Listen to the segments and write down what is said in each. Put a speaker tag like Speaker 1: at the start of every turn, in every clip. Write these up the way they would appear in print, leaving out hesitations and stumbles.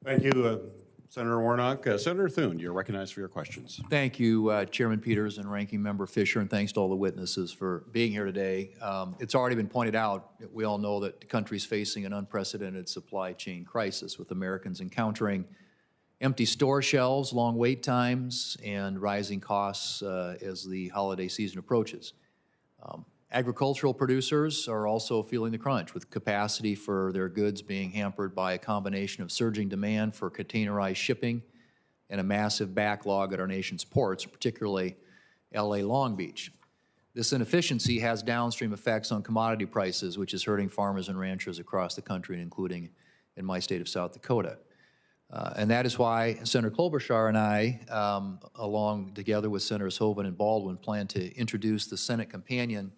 Speaker 1: Thank you, Senator Warnock. Senator Thune, you're recognized for your questions.
Speaker 2: Thank you, Chairman Peters and Ranking Member Fisher, and thanks to all the witnesses for being here today. It's already been pointed out, we all know that the country is facing an unprecedented supply chain crisis, with Americans encountering empty store shelves, long wait times, and rising costs as the holiday season approaches. Agricultural producers are also feeling the crunch, with capacity for their goods being hampered by a combination of surging demand for containerized shipping and a massive backlog at our nation's ports, particularly LA Long Beach. This inefficiency has downstream effects on commodity prices, which is hurting farmers and ranchers across the country, including in my state of South Dakota. And that is why Senator Klobuchar and I, along together with Senators Hoeven and Baldwin, plan to introduce the Senate companion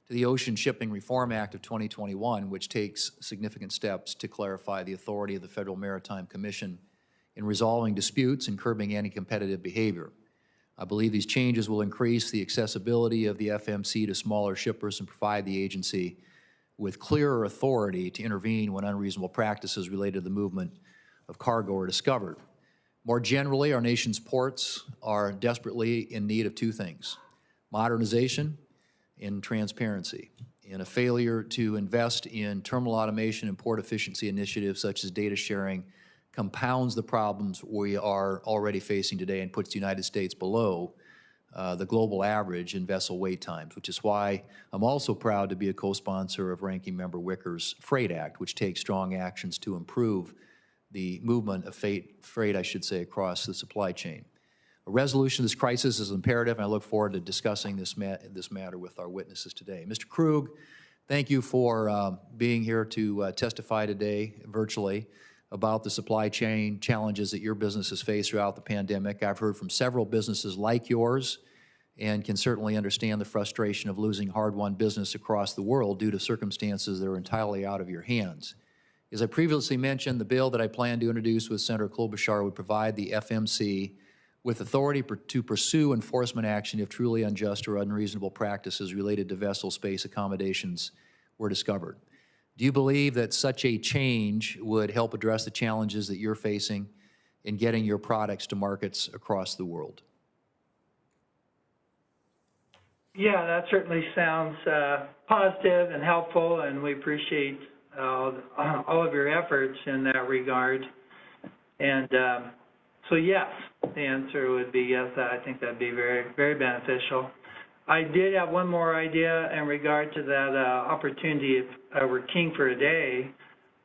Speaker 2: to the Ocean Shipping Reform Act of 2021, which takes significant steps to clarify the authority of the Federal Maritime Commission in resolving disputes and curbing anti-competitive behavior. I believe these changes will increase the accessibility of the FMC to smaller shippers and provide the agency with clearer authority to intervene when unreasonable practices related to the movement of cargo are discovered. More generally, our nation's ports are desperately in need of two things: modernization and transparency. And a failure to invest in terminal automation and port efficiency initiatives such as data sharing compounds the problems we are already facing today and puts the United States below the global average in vessel wait times, which is why I'm also proud to be a co-sponsor of Ranking Member Wicker's Freight Act, which takes strong actions to improve the movement of freight, I should say, across the supply chain. A resolution of this crisis is imperative, and I look forward to discussing this matter with our witnesses today. Mr. Krug, thank you for being here to testify today virtually about the supply chain challenges that your business has faced throughout the pandemic. I've heard from several businesses like yours and can certainly understand the frustration of losing hard-won business across the world due to circumstances that are entirely out of your hands. As I previously mentioned, the bill that I plan to introduce with Senator Klobuchar would provide the FMC with authority to pursue enforcement action if truly unjust or unreasonable practices related to vessel space accommodations were discovered. Do you believe that such a change would help address the challenges that you're facing in getting your products to markets across the world?
Speaker 3: Yeah, that certainly sounds positive and helpful, and we appreciate all of your efforts in that regard. And so yes, the answer would be yes. I think that'd be very, very beneficial. I did have one more idea in regard to that opportunity if I were king for a day.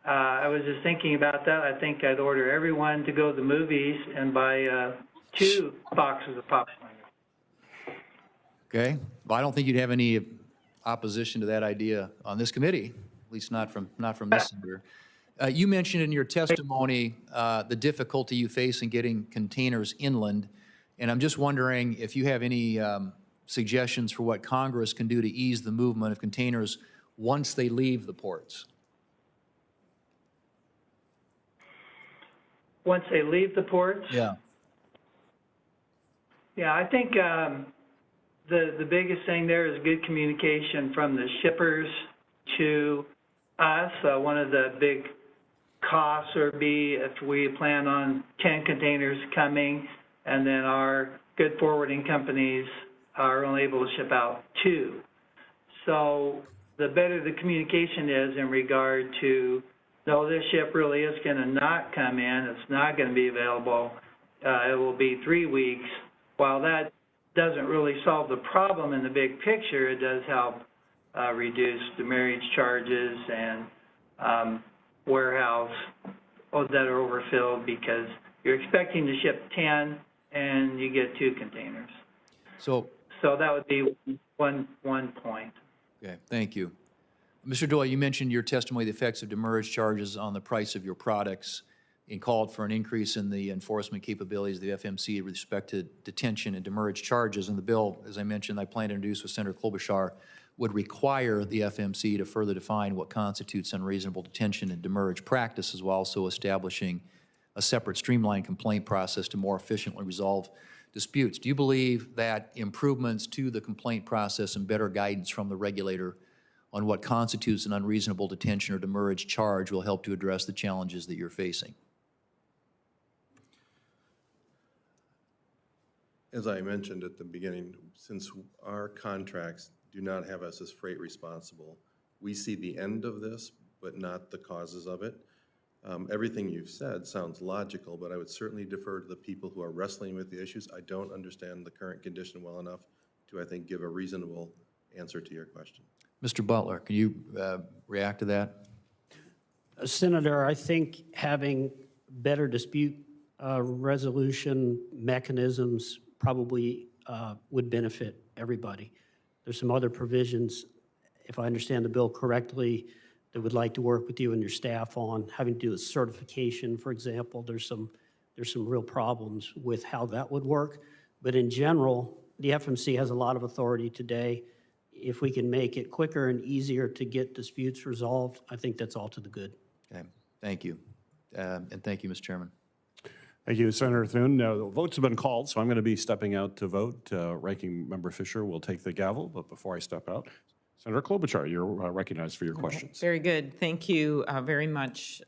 Speaker 3: I was just thinking about that. I think I'd order everyone to go to the movies and buy 2 boxes of popcorn.
Speaker 2: Okay. Well, I don't think you'd have any opposition to that idea on this committee, at least not from this senator. You mentioned in your testimony the difficulty you face in getting containers inland, and I'm just wondering if you have any suggestions for what Congress can do to ease the movement of containers once they leave the ports.
Speaker 3: Once they leave the ports?
Speaker 2: Yeah.
Speaker 3: Yeah, I think the biggest thing there is good communication from the shippers to us. One of the big costs would be if we plan on 10 containers coming and then our good forwarding companies are only able to ship out 2. So the better the communication is in regard to, no, this ship really is going to not come in, it's not going to be available, it will be 3 weeks. While that doesn't really solve the problem in the big picture, it does help reduce demurrage charges and warehouse that are overfilled because you're expecting to ship 10 and you get 2 containers. So that would be one point.
Speaker 2: Okay, thank you. Mr. Doyle, you mentioned your testimony the effects of demurrage charges on the price of your products and called for an increase in the enforcement capabilities of the FMC with respect to detention and demurrage charges. And the bill, as I mentioned, I plan to introduce with Senator Klobuchar, would require the FMC to further define what constitutes unreasonable detention and demurrage practices while also establishing a separate streamlined complaint process to more efficiently resolve disputes. Do you believe that improvements to the complaint process and better guidance from the regulator on what constitutes an unreasonable detention or demurrage charge will help to address the challenges that you're facing?
Speaker 4: As I mentioned at the beginning, since our contracts do not have us as freight responsible, we see the end of this, but not the causes of it. Everything you've said sounds logical, but I would certainly defer to the people who are wrestling with the issues. I don't understand the current condition well enough to, I think, give a reasonable answer to your question.
Speaker 2: Mr. Butler, can you react to that?
Speaker 5: Senator, I think having better dispute resolution mechanisms probably would benefit everybody. There's some other provisions, if I understand the bill correctly, that would like to work with you and your staff on having to do with certification, for example. There's some real problems with how that would work. But in general, the FMC has a lot of authority today. If we can make it quicker and easier to get disputes resolved, I think that's all to the good.
Speaker 2: Okay, thank you. And thank you, Mr. Chairman.
Speaker 1: Thank you, Senator Thune. Now, the votes have been called, so I'm going to be stepping out to vote. Ranking Member Fisher will take the gavel, but before I step out, Senator Klobuchar, you're recognized for your questions.
Speaker 6: Very good. Thank you very much,